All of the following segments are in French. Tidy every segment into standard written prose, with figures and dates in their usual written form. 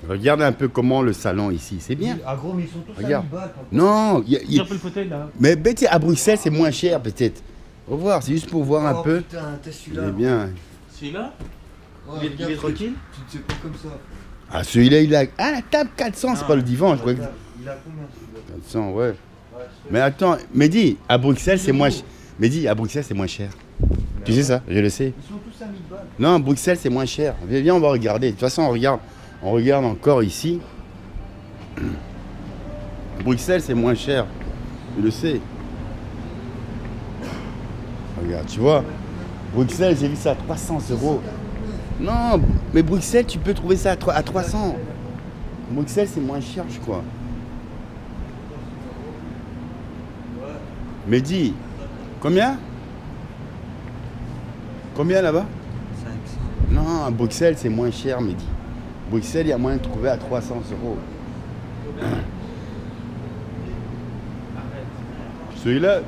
Regarde un peu comment le salon ici, c'est bien. Ah gros, mais ils sont tous Regarde. à 1000 balles. Non, J'ai un peu le fauteuil là. mais peut-être à Bruxelles c'est moins cher peut-être. Au revoir, c'est juste pour voir un Oh, peu. putain, t'as Il celui-là. est bien. Celui-là Ouais, il est regarde, tranquille. Tu te sais pas comme ça. Ah celui-là il a. Ah la table 400, c'est Ah, pas le divan, je crois que. Il a combien celui-là? 400, ouais. Ouais, Mais attends, Mehdi, à Bruxelles c'est moins cher. Mehdi, à Bruxelles c'est moins cher. Tu sais ça, je le sais. Ils sont tous à 1000 balles. Non, à Bruxelles c'est moins cher. Viens, on va regarder. De toute façon, on regarde encore ici. Bruxelles c'est moins cher. Je le sais. Regarde, tu vois. Bruxelles, j'ai vu ça à 300 euros. Non, mais Bruxelles, tu peux trouver ça à 300. Bruxelles, c'est moins cher, je crois. Mehdi, combien? Combien là-bas? 500. Non, à Bruxelles, c'est moins cher, Mehdi. Bruxelles, il y a moyen de trouver à 300 euros. Celui-là.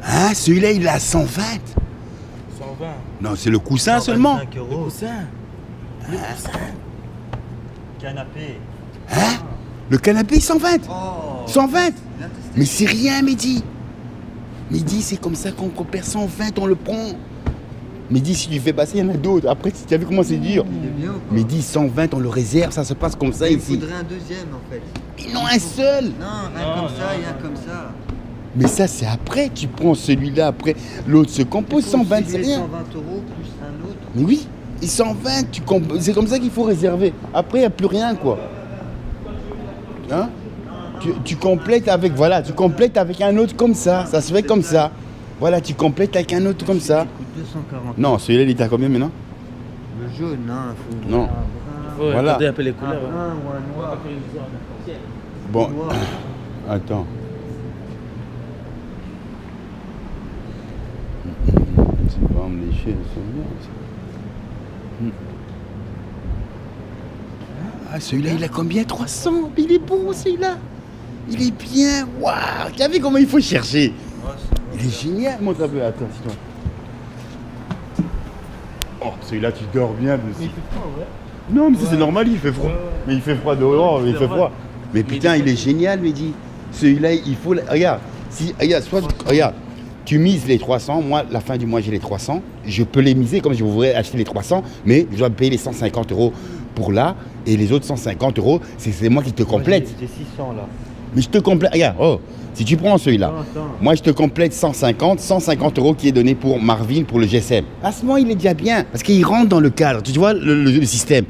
Hein, celui-là, il est à 120. 120. Non, c'est le coussin seulement. 125 euros. Coussin. Canapé. Hein? Le canapé, 120. Oh. 120. Viens tester. Mais c'est rien, Mehdi. Mehdi, c'est comme ça qu'on perd 120, on le prend. Mehdi, si tu fais passer, il y en a d'autres. Après, tu as vu comment c'est dur. Il est bien ou pas? Mehdi, 120, on le réserve, ça se passe comme ça Il ici. faudrait un deuxième en fait. Ils n'ont un seul. Non, un Non, comme ça non, et un non. comme ça. Mais ça, c'est après. Tu prends celui-là, après, l'autre se compose. 120, c'est rien. 120 euros plus un autre. Mais oui, et 120, c'est comme ça qu'il faut réserver. Après, il n'y a plus rien, quoi. Hein? Tu complètes avec, voilà, tu complètes avec un autre comme ça. Ça se fait comme ça. Voilà, tu complètes avec un autre comme ça. Il coûte 240. Non, celui-là, il est à combien maintenant? Le jaune, non, il faut. Non. Un Faut Voilà. regarder un peu les brun, couleurs. un brun ou un noir. Bon, Noir. attends. C'est pas me lécher, c'est bien. Ça. Ah, celui-là, il a combien? 300. Il est beau, celui-là. Il est bien. Waouh. Tu as vu comment il faut chercher? Il est génial. Montre un peu. Attends, toi. Oh, celui-là, tu dors bien dessus. Il fait froid, ouais. Non, mais ça, c'est normal, il fait froid. Mais il fait froid dehors, mais il C'est fait vrai. froid. Mais putain, il est génial, Mehdi. Celui-là, il faut. Regarde, regarde, tu mises les 300. Moi, la fin du mois, j'ai les 300. Je peux les miser comme je voudrais acheter les 300, mais je dois payer les 150 euros pour là. Et les autres 150 euros, c'est moi qui te complète. J'ai 600 là. Mais je te complète. Regarde, oh, si tu prends celui-là, Attends. moi je te complète 150 euros qui est donné pour Marvin pour le GSM. À ce moment, il est déjà bien parce qu'il rentre dans le cadre. Tu vois le système.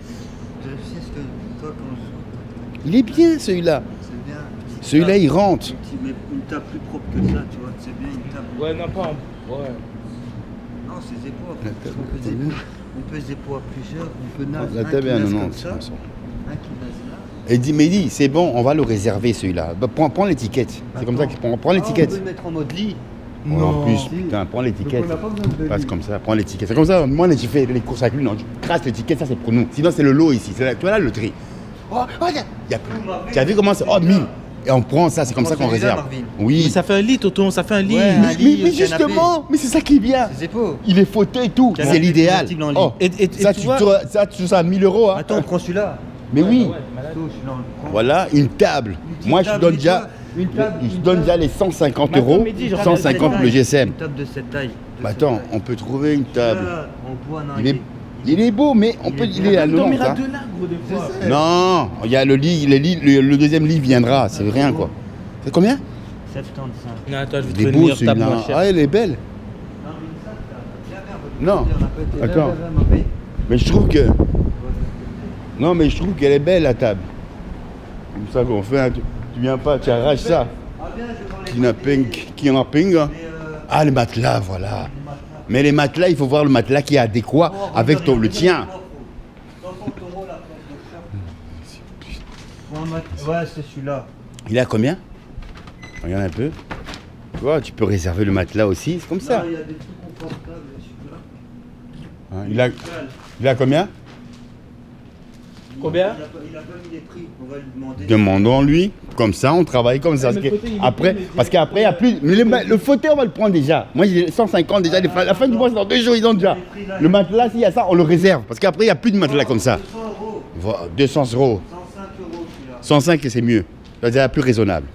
Je sais ce que toi quand Il est bien celui-là. c'est bien. Celui-là, il rentre. Mais une table plus propre que ça, tu vois, c'est bien une table. Ouais, non, pas en. Ouais. Non, c'est épaules. La On table, peut t'as vu des poids à plusieurs, on peut nager. La table est à 90. comme ça, un qui nage là. Et dit, mais dit, c'est bon, on va le réserver celui-là. Bah, prends l'étiquette. C'est comme ça qu'il prend. Prends On peut l'étiquette. le mettre en mode lit. Ouais, en plus, putain, prends l'étiquette. Donc on n'a pas besoin de Passe lit. comme ça, prends l'étiquette. C'est comme ça, moi, j'ai fait les courses avec lui. Non, je crasse l'étiquette, ça c'est pour nous. Sinon, c'est le lot ici. Tu vois là le tri. Oh, y a plus. Tu as vu comment c'est? Oh, 1000. Et on prend ça, c'est comme On ça prend qu'on celui-là, réserve. Marvin. Mais Oui. ça fait un lit, Tonton, ça fait un lit. Ouais, un lit, Mais canapé. justement, mais c'est ça qui est bien. C'est épaules. Il est fauteuil et tout. Canapé C'est l'idéal. convertible en lit. Oh, Et ça, tu tu vois- trouves ça à 1000 euros. Hein. Attends, on prend celui-là. Mais oui. Ouais, malade. Attends, celui-là, on le prend. Voilà, une table. petite Moi, je table, donne mais déjà, toi, une table, je une donne table. déjà les 150 Mais attends, euros, mais dis, genre, 150 pour le GSM. Une table de cette taille. Bah attends, on peut trouver une table. Là, on voit, non, Il est beau, mais on peut, il est à Même dormir à Nantes. deux là, gros, des fois. Non, il y a le lit, le deuxième lit viendra, c'est rien quoi. C'est combien? 75. Non, attends, je vais Il est trouver une beau meilleure table celui-là. moins chère. Ah, elle est belle. Non, attends. Mais je trouve que. Non, mais je trouve qu'elle est belle la table. Comme ça qu'on fait, tu viens pas, tu arraches ça. Qui en a ping. Hein. Ah, les matelas, voilà. Mais les matelas, il faut voir le matelas qui est adéquat avec le tien. Ouais, c'est celui-là. Il est à combien? Regarde un peu. Tu vois, tu peux réserver le matelas aussi, c'est comme ça. Il y a des trucs confortables, celui-là. Hein, il a combien? Combien? Il a pas mis les prix, on va lui demander. Demandons-lui, comme ça, on travaille comme ça. mais le fauteuil, il est Après, bien, mais parce qu'après, il n'y a plus. Mais le fauteuil, on va le prendre déjà. Moi, j'ai 150 déjà. La fin du mois, c'est dans 2 jours, ils ont déjà. Le matelas, s'il y a ça, on le réserve. Parce qu'après, il n'y a plus de matelas comme ça. 200 euros. Voilà, 200 euros. 105 euros celui-là. 105, c'est mieux. C'est déjà plus raisonnable.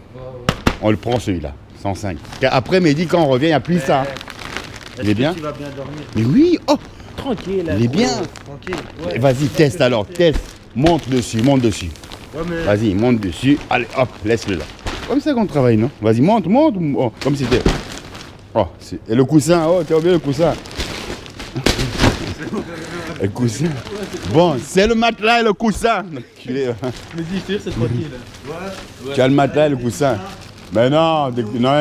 On le prend celui-là. 105. Après, Mehdi, quand on revient, il n'y a plus ça. Il est bien? Tu vas bien dormir. Mais oui, oh, Tranquille. Là, il est bien. Tranquille. Ouais. Vas-y, teste alors, teste. Monte dessus, monte dessus. Ouais, mais. Vas-y, monte dessus. Allez, hop, laisse-le là. Comme ça qu'on travaille, non? Vas-y, monte, monte. Oh, comme si c'était. Oh, et le coussin, oh, t'as oublié le coussin. Le coussin. Bon, c'est le matelas et le coussin. Mais dis, c'est tranquille. Ouais. Tu as le matelas et le coussin. Mais non,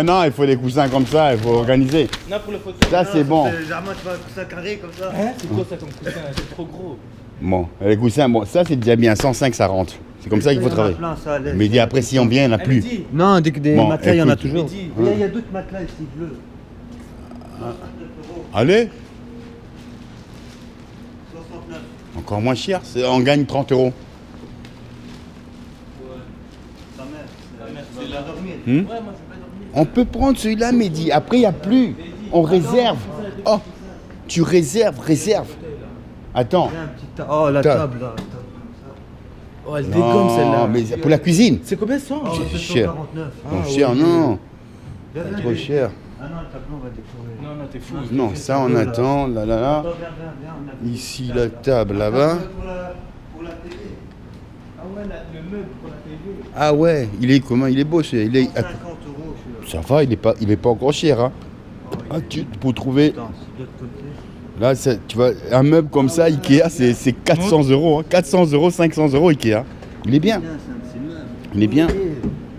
non, il faut des coussins comme ça, il faut organiser. Non, pour le fauteuil. Ça, c'est bon. Germain, tu vas ça carré comme ça. Hein? C'est quoi ça comme coussin? C'est trop gros. Bon, les coussins, bon, ça c'est déjà bien. 105, ça rentre. C'est comme ça qu'il faut Il y en a travailler. plein, ça allait. Mais dis après, si on vient, il n'y en a Elle plus. dit. Non, des Bon, matelas, il y en a écoute. toujours. Mais dis. Il y a d'autres matelas ici bleus. Allez, 69. encore moins cher, on gagne 30 euros. Ta mère, c'est la dormir. Hmm? Ouais, moi je vais pas dormir. On peut prendre celui-là, mais dis après, il n'y a plus. On réserve. Oh, tu réserves. Attends. Il y a un petit oh, la Ta- table là. Oh, elle dégomme celle-là. mais pour la cuisine. C'est combien ça? Oh, Cher. 749. Bon, cher, non. Viens, viens, Trop viens. cher. Ah non, le tableau, on va décorer. Non, non, t'es fou. Non, ça on attend. Là, là, là. Attends, viens, on a- Ici, la table là-bas. Pour la télé. Ah ouais, le meuble pour la TV. Ah ouais, il est comment? Il est beau, il est. 50 euros celui-là. Ça va, il est pas encore cher, hein. Ah, pour trouver. Attends, c'est de l'autre côté. Là, tu vois, un meuble comme ça, Ikea, c'est 400 euros. Hein. 400 euros, 500 euros Ikea. Il est bien. C'est le même. Il est bien.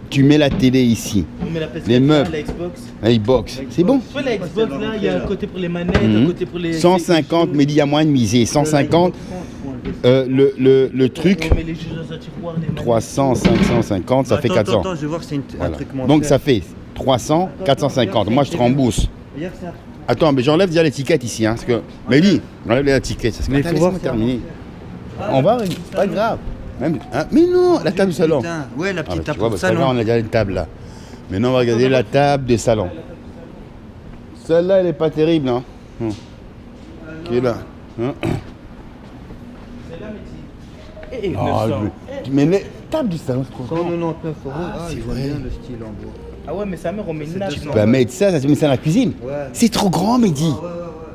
Tu mets la télé ici, On met la PS4, Les meubles. la Xbox. la Xbox. C'est bon. Tu vois la Xbox là, il y a un côté pour les manettes, Mhm. un côté pour les. 150, mais il y a moins de miser. 150, le truc, On met les jeux dans un tiroir, les manettes. 300, 550, ça fait 400. Attends, je vais voir si c'est un Voilà. truc moins Donc cher. ça fait 300, 450. Moi, je te rembourse. Regarde ça. Attends, mais j'enlève déjà l'étiquette ici. Hein, parce que... Mais dis, j'enlève l'étiquette. Parce que... Mais Attends, faut voir laisse-moi ça. terminer. On va, pas grave. Même... hein, mais non, la table du salon. Putain, ouais, la Ah, petite bah, table tu vois, pour ça ça, va, non. on a déjà une table là. Maintenant, on va regarder la table de salon. Celle-là, elle est pas terrible. Hein. Qui est là. Hein? C'est là, mais dis. Et Ah, 900. mais les tables du salon, c'est trop grand. 199 euros. Ah, c'est ils voient vrai. bien le style en bois. Ah ouais, mais sa mère, on met une nappe. Tu peux mettre ça se met ça dans la cuisine. Ouais. C'est trop grand, Mehdi.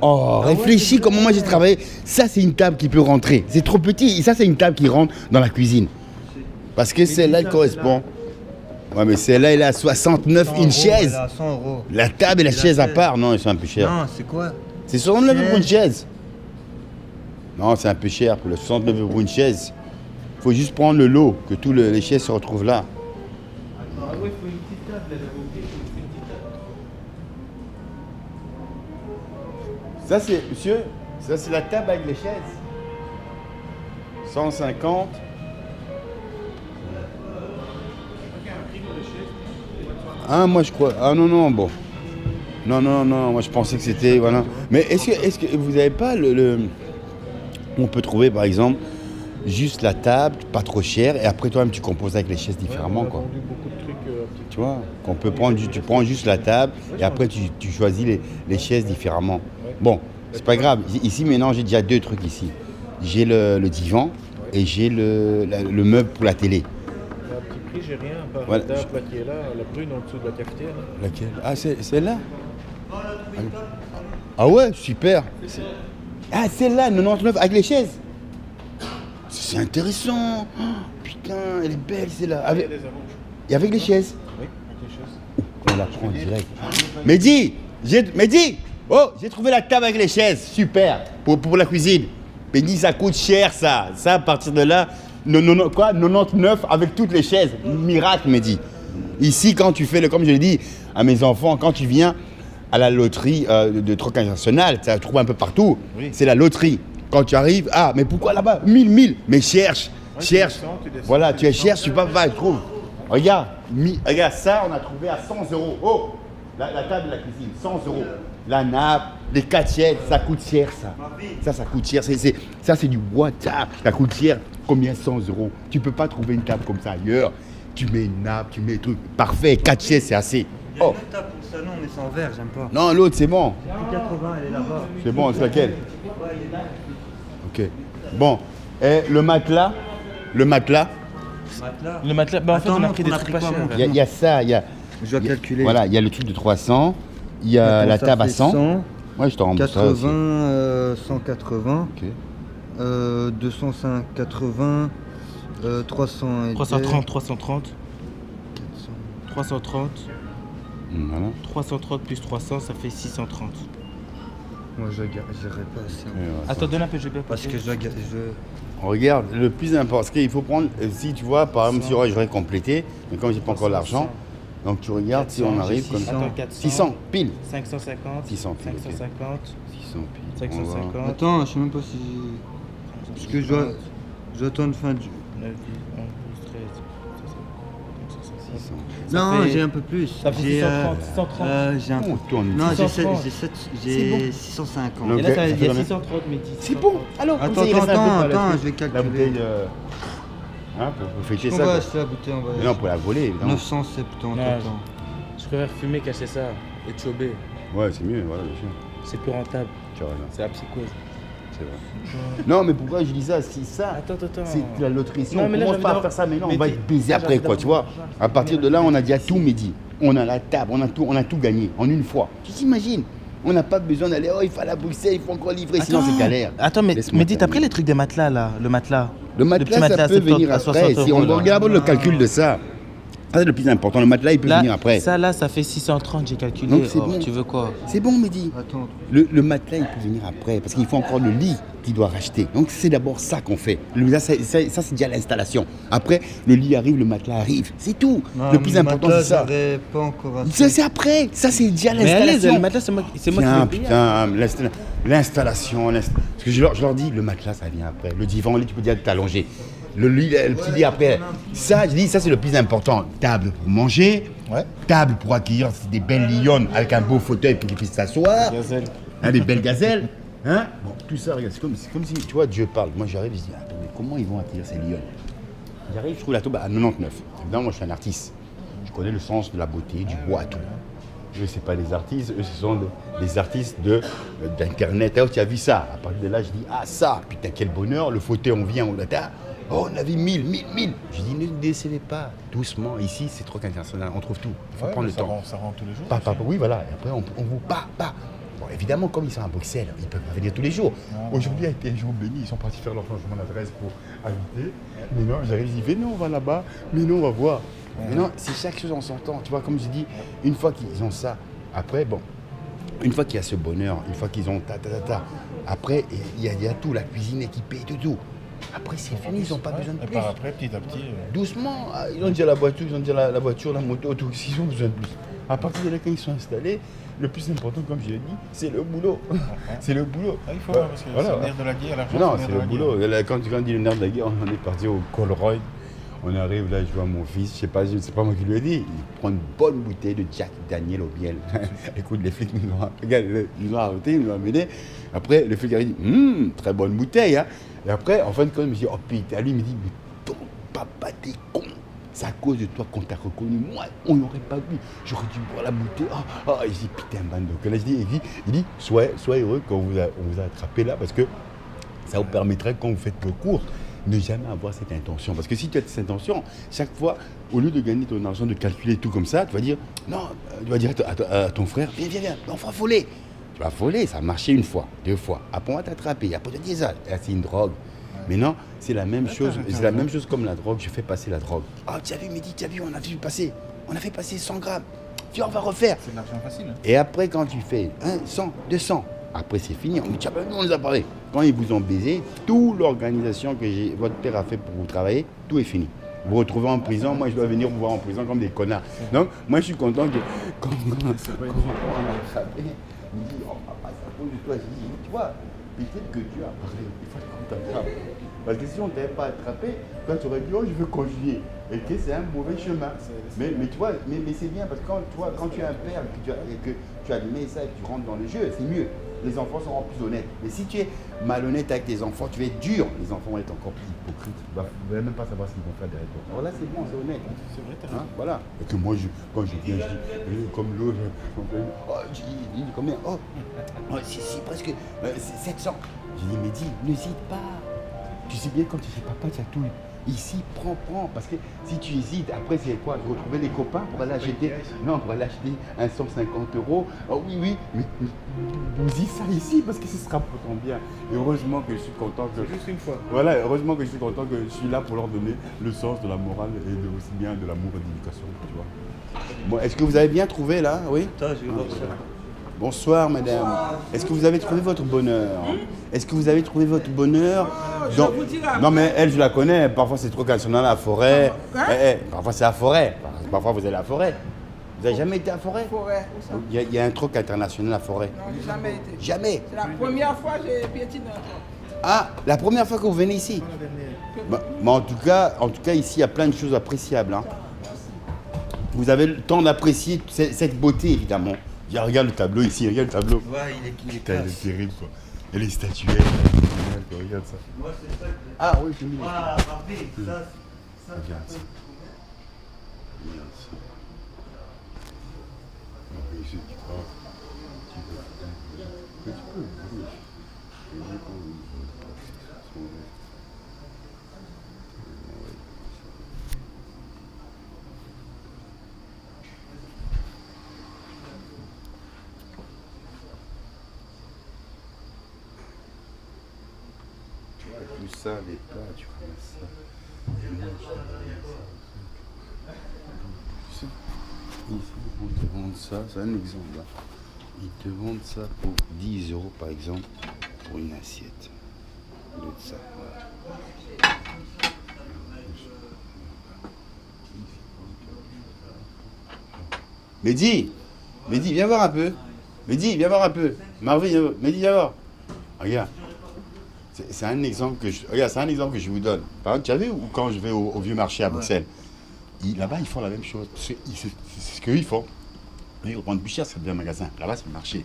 Oh, réfléchis comment moi j'ai travaillé. Ça, c'est une table qui peut rentrer. C'est trop petit. Et ça, c'est une table qui rentre dans la cuisine. Parce que celle-là, elle correspond. Ouais, mais celle-là, elle est à 69, 100 une euros, chaise. elle a 100 euros. La table et la Et la chaise à chaise. part. Non, ils sont un peu chers. Non, c'est quoi? C'est 69 pour une chaise. Non, c'est un peu cher pour le 69 pour une chaise. Faut juste prendre le lot, que tous les chaises se retrouvent là. Ah ouais, il faut une petite table, là, j'avais oublié, il faut une petite table. Ça, c'est, monsieur, ça, c'est la table avec les chaises. 150. Ah, moi, je crois. Ah, non, non, bon. Non, non, non, moi, je pensais que c'était. Voilà. Mais est-ce que vous n'avez pas on peut trouver, par exemple, juste la table, pas trop cher, et après, toi-même, tu composes avec les chaises différemment, quoi. Beaucoup de trucs. Tu vois, qu'on peut prendre, tu prends juste la table et après tu choisis les chaises différemment. Bon, c'est pas grave. Ici maintenant j'ai déjà deux trucs ici. J'ai le divan et j'ai le meuble pour la télé. À petit prix, j'ai rien, à part Voilà. la table là qui est là, la brune en dessous de la cafetière. Là. Laquelle? Ah, c'est celle-là? Ah ouais, super. Ah, celle-là, 99 avec les chaises. C'est intéressant. Oh, putain, elle est belle celle-là. Avec... Les arranges. Et avec les chaises. Oui, avec les chaises. On la prend direct. Mehdi, oh, j'ai trouvé la table avec les chaises, super, pour la cuisine. Mehdi, ça coûte cher ça. Ça, à partir de là, 99 avec toutes les chaises. Miracle, Mehdi. Ici, quand tu fais comme je l'ai dit à mes enfants, quand tu viens à la loterie de Troc International, tu trouves un peu partout, Oui. c'est la loterie. Quand tu arrives, ah, mais pourquoi là-bas 1000, mais cherche. Tu descends, Voilà, tu descends. cherches, tu vas pas, tu trouves. Regarde, regarde, ça, on a trouvé à 100 euros. Oh, la table de la cuisine, 100 euros. La nappe, Les 4 sièges, ça coûte cher, ça. Ça coûte cher. Ça, c'est du bois, ça coûte cher. Combien? 100 €. Tu peux pas trouver une table comme ça ailleurs. Tu mets une nappe, tu mets des trucs. Parfait, 4 sièges, c'est assez. Il y a une autre table pour le salon, mais c'est en verre, j'aime pas. Non, l'autre, c'est bon. 80, elle est là-bas. C'est bon, c'est laquelle? Ok. Bon. Et le matelas? Le matelas? Matelas. Le matelas, bah en fait, Attends, on a non, pris on des a trucs pris pas quoi, chers. mon Il y a ça, il y a. Je dois calculer. Voilà, il y a le truc de 300. Il y a Attends, la ça table à fait 100. Ouais, je te rembourse ça 80, aussi. 180, Ok. 205, 80, 300 et 330, 330, 400. 330, Voilà. 330 plus 300, ça fait 630. Moi, je n'irai pas assez. Et voilà. Attends, donne un peu, je vais pas Parce que Regarde, le plus important, parce qu'il faut prendre, si tu vois, par exemple, si j'aurais complété, mais comme j'ai pas encore l'argent, donc tu regardes si on arrive comme ça. Attends, 400, 600, pile. 550, 600 pile, ok. 550, 600 pile. 550, Attends, je sais même pas si. Parce que je dois attendre fin du. 9, 10, 11, 12, 13, 600. Non, fait- j'ai un peu plus. ça fait J'ai 630, 630. j'ai un peu. On tourne. Non, j'ai 630. 650. Donc, Et là, ça il fait y a combien? 630, mais 10. C'est bon. Alors, Attends, comme ça, il reste un peu pour la attends, suite. je vais La calculer. bouteille, hein, pour fêter On ça. va quoi. acheter la bouteille, on va Mais non, pour la voler, évidemment. 970, Non, attends. Je préfère fumer qu'acheter ça et chober. Ouais, c'est mieux, voilà, bien sûr. C'est plus rentable. Tu vois, là, C'est la psychose. c'est vrai. Non, mais pourquoi je dis ça? Si ça, Attends. c'est de la loterie. Si Non, on mais là, commence j'ai pas à envie faire ça, mais non, mais on va t'es- être baisé là, après, j'ai quoi, envie tu vois. d'avoir À partir de là, on a déjà tout Mehdi. On a la table, on a tout gagné en une fois. Tu t'imagines? On n'a pas besoin d'aller, oh, il faut aller à Bruxelles, il faut encore livrer, sinon c'est galère. Attends, mais Laisse-moi dis, t'as terminer. pris les trucs des matelas là, le matelas. Le petit matelas, ça matelas peut 70 venir à après. 60 Si on euros, là. regarde le calcul de ça, ça c'est le plus important. Le matelas, il peut venir après. Ça là, ça fait 630, j'ai calculé. Donc, c'est Oh, bon. tu veux quoi? C'est bon, Mehdi. Attends. Le matelas, il peut venir après, parce qu'il faut encore le lit qu'il doit racheter. Donc c'est d'abord ça qu'on fait. Ça, c'est déjà l'installation. Après, le lit arrive, le matelas arrive. C'est tout. Non, Le plus important, c'est ça. J'aurais pas encore assez. Ça, c'est après. Ça, c'est déjà Mais allez, l'installation. le matelas, c'est moi qui Putain, l'ai payé. putain, l'installation. Parce que je leur dis, le matelas, ça vient après. Le divan, le lit, tu peux dire t'allonger. Le lit, le petit lit après. Ça, je dis, ça, c'est le plus important. Table pour manger. Table pour accueillir des belles lionnes avec un beau fauteuil pour qu'ils puissent s'asseoir. Gazelle. Hein, des belles gazelles. Hein? Bon, tout ça, regarde, c'est comme si, tu vois, Dieu parle. Moi, j'arrive, je dis, attends, mais comment ils vont accueillir ces lionnes? J'arrive, je trouve la tombe à 99. Évidemment, moi, je suis un artiste. Je connais le sens de la beauté, du bois, tout. Eux, c'est pas les artistes, eux, ce sont des artistes d'Internet. Alors, tu as vu ça? À partir de là, je dis, ah, ça, putain, quel bonheur, le fauteuil, on vient, on l'attend. Oh, on avait 1000. Je dis, ne décevez pas, doucement. Ici, c'est trop international, on trouve tout. Il faut prendre le temps. Ça rend tous les jours. Oui, voilà. Et après, on vous pas. Bon, évidemment, comme ils sont à Bruxelles, ils ne peuvent pas venir tous les jours. Aujourd'hui a été un jour béni, ils sont partis faire leur changement d'adresse pour habiter. Mais non, j'arrive, je dis, venez, on va là-bas. Mais non, on va voir. Mais non, c'est chaque chose en son temps. Tu vois, comme je dis, une fois qu'ils ont ça, après, bon, une fois qu'il y a ce bonheur, une fois qu'ils ont après, il y a tout, la cuisine équipée, tout. Après, c'est fini, ils n'ont pas besoin de Et plus. par après, petit à petit. Doucement, ils ont déjà la voiture, la voiture, la moto, tout. S'ils ont besoin de plus. À partir de là, quand ils sont installés, le plus important, comme je l'ai dit, c'est le boulot. C'est le boulot. Ah, il faut, Ouais, parce que voilà. c'est le nerf de la guerre, l'argent. Non, le c'est nerf le de la guerre. boulot. Là, quand tu dis le nerf de la guerre, on est parti au Colroy. On arrive là, je vois mon fils, je sais pas moi qui lui ai dit, il prend une bonne bouteille de Jack Daniel au miel. Écoute, les flics nous ont arrêté, ils nous ont amené. Après, le flic a dit, très bonne bouteille. Hein. Et après, en fin de compte, je me dis, oh putain, lui il me dit, mais ton papa, t'es con. C'est à cause de toi qu'on t'a reconnu. Moi, on n'aurait pas vu. J'aurais dû boire la bouteille. Il dit, putain, bande. Donc là, il dit, soyez heureux quand on vous a attrapé là, parce que ça vous permettrait, quand vous faites vos cours, ne jamais avoir cette intention. Parce que si tu as cette intention, chaque fois, au lieu de gagner ton argent, de calculer tout comme ça, tu vas dire, non, tu vas dire à ton frère, viens, on va voler. Tu vas voler, ça a marché une fois, 2 fois. Après, on va t'attraper, après, tu vas dire, c'est une drogue. Mais non, c'est la même chose. C'est la même chose comme la drogue. Je fais passer la drogue. Ah, tu as vu, Mehdi, on a vu passer. On a fait passer 100 grammes. Viens, on va refaire. C'est de l'argent facile. Et après, quand tu fais 100, 200, après c'est fini. On dit, tiens, on nous a parlé. Quand ils vous ont baisé, toute l'organisation que votre père a fait pour vous travailler, tout est fini. Vous vous retrouvez en prison, moi je dois venir vous voir en prison comme des connards. Donc, moi je suis content que quand on a attrapé, on me dit, oh papa, c'est à cause de toi. Je dis, tu vois, peut-être que Dieu a parlé, il faut qu'on t'attrape. Parce que si on ne t'avait pas attrapé, toi tu aurais dit, oh je veux conjuguer. Et que c'est un mauvais chemin. Mais tu vois, mais c'est bien parce que quand tu as un père et que tu admets ça et que tu rentres dans le jeu, c'est mieux. les enfants seront plus honnêtes. Mais si tu es malhonnête avec tes enfants, tu vas être dur, les enfants vont être encore plus hypocrites. Ils ne vont même pas savoir ce qu'ils vont faire derrière toi. Alors là, c'est bon, c'est honnête. C'est vrai, t'as Hein, voilà. Et que moi, quand je viens, je dis, comme l'autre, il dit combien? Oh, si, presque 700. J'ai dit, mais dis, n'hésite pas. Tu sais bien, quand tu dis papa, tu as tout. Ici, prends. Parce que si tu hésites, après, c'est quoi? Retrouver les copains pour aller acheter. Non, pour aller acheter un 150 €. Oh oui, mais nous dis ça ici parce que ce sera pour ton bien. Et heureusement que je suis content que. C'est juste une fois. Voilà, heureusement que je suis content que je suis là pour leur donner le sens de la morale et aussi bien de l'amour et de l'éducation, tu vois. Bon, est-ce que vous avez bien trouvé là? Oui? Attends, je vais voir ça. Bonsoir madame. Est-ce que vous avez trouvé votre bonheur? Est-ce que vous avez trouvé votre bonheur dans... Non mais elle je la connais, parfois c'est trop quand ils sont dans la forêt. Parfois c'est la forêt, parfois vous allez à la forêt. Vous n'avez jamais été à la forêt? Forêt, où ça? Il y a un troc international à la forêt. Non, j'ai jamais été. Jamais? C'est la première fois que j'ai piétiné un truc. Ah, la première fois que vous venez ici? Mais en tout cas ici il y a plein de choses appréciables. Hein. Vous avez le temps d'apprécier cette beauté évidemment. Regarde le tableau ici, regarde le tableau. Ouais, il est Putain, il est terrible quoi. Et les statuettes, regarde ça. Moi, c'est ça que... Ah oui, j'ai mis. Ah, parfait, ça, Regarde ça. Regarde ça. Ah, ici, tu peux. Tu peux, oui. Tout ça, les plats, tu vois ça. Tu sais, ici, on te vend ça, c'est un exemple. Hein. Ils te vendent ça pour 10 € par exemple, pour une assiette. De ça, voilà. Mehdi, viens voir un peu. Mehdi, viens voir un peu. Marvin, Mehdi, viens voir. Regarde. C'est un exemple que je vous donne. Par exemple, tu as vu ou quand je vais au vieux marché à Bruxelles, là-bas ils font la même chose. C'est ce qu'ils font. Ils revendent plus cher, c'est bien magasin. Là-bas c'est le marché.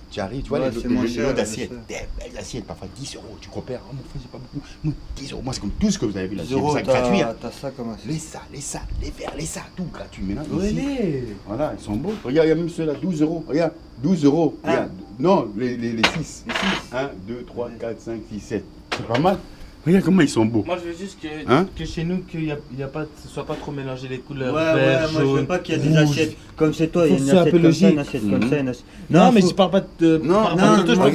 Tu arrives, tu vois Ouais, les c'est moins lots cher, d'assiettes, bien sûr. des belles assiettes, parfois 10 €. Tu compares, oh mon frère, c'est pas beaucoup. Moi, 10 €. Moi, c'est comme tout ce que vous avez vu là. 10 C'est ça €, gratuit. Hein. t'as ça comme assiette. Les sacs, les verres, les sacs, tout gratuit. Maintenant, Ouais, ici, mais... voilà, ils sont beaux. Regarde, il y a même ceux-là, 12 €. Regarde, 12 €. Regarde. Non, les 6. 1, 2, 3, 4, 5, 6, 7. C'est pas mal. Regarde comment ils sont beaux. Moi, je veux juste que, Hein? que chez nous, qu'il y a pas, ce soit pas trop mélangé les couleurs. Ouais, vert, moi je veux jaune, pas qu'il y ait des rouge. assiettes comme c'est toi, il y a Faut une que ce soit un assiette peu comme ça, une logique. assiette comme ça, une assiette. Non, mais faut- je parle pas de. Non, par rapport non, aux autres, je non, parle